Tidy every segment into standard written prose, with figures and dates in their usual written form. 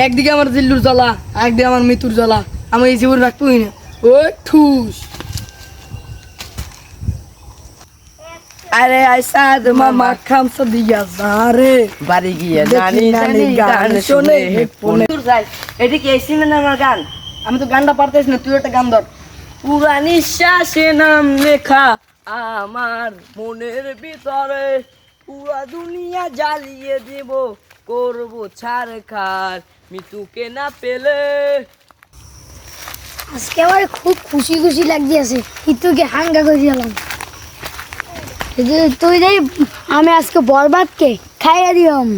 একদিকে আমার জিল্লুর জ্বালা, একদিকে আমার মৃত্যুর জ্বালা, আমি এই জীবন রাখবোই না। ও ঠুস আরে আইসা মামা খামসা দিয়া যারে বাড়ি গিয়ে নানি নানি গান শুনে হেডফোনে। এটা কি এই সিনেমার গান? আমি তো গানটা পারতেছ না, তুই একটা গান ধর। পুরা নিঃশ্বাসে নাম লেখা আমার মনের ভিতরে, পুরা দুনিয়া জ্বালিয়ে দেব, করবো ছাড়খাড় মৃত্যুকে না পেলে। আজকে আমার খুব খুশি খুশি লাগতেছে, ইতুকে হাঙ্গা করে দিলাম। তুই যাই আমি আজকে বরবাদকে খাইয়ে দিলাম।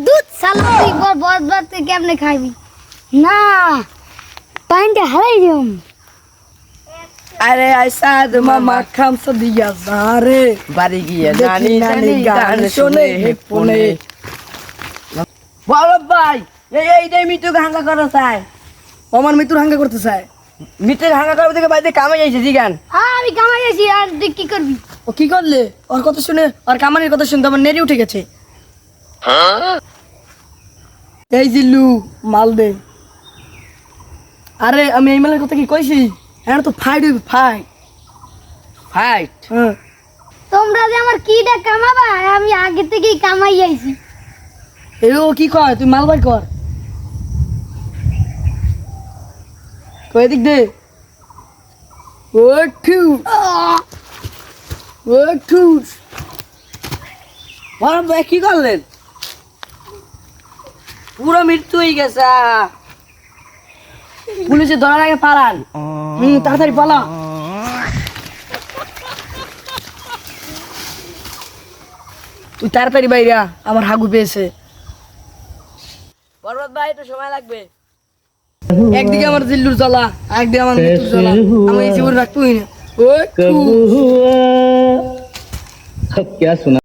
দুধ সালা তুই বরবাদকে কেমনে খাইবি? না পানিটা হারাই দিলাম। আরে আইসা মামা খামসা দিয়া যারে বাড়ি গিয়ে নানি নানি গান শুনে হেডফোনে। বড় ভাই এইটাই মৃত্যুকে হাঙ্গা করা চায়। আমার মৃত্যুর হাঙ্গা করতে চায়। মৃত্যুকে হাঙ্গা করার থেকে বাড়িতে কামে যাইছে জি গান। হ্যাঁ আমি কামাই আছি, আর তুই কি করবি? ও কি করলে? ওর কথা শুনে, ওর কামানির কথা শুনতে আমার নেড়ে উঠে গেছে। এই জিল্লু মাল দে। আরে আমি এই মালের কথা কি কইছি? হ্যাঁ তো ফাইট হইবে, ফাইট ফাইট। হ্যাঁ। তোমরা যে আমার কিটা কামাবা, আমি আগে থেকেই কামাই আইছি। এই ও কি কয়? তুই মাল বাই কর। কই দিক দে। ও ঠুস ও ঠুস। বড় ভাই কি করলেন? পুরো মৃত্যু হয়ে গেছে। পুলিশে ধরার আগে পালান। তাড়াতাড়ি পালা। তুই তাড়াতাড়ি বাইরা, আমার হাগু পেয়েছে। পর্বত ভাই একটু সময় লাগবে। একদিকে আমার জিল্লুর জ্বালা, একদিকে আমার মৃত্যুর জ্বালা, আমি এই জীবন রাখবোই না। ও अब क्या सुना।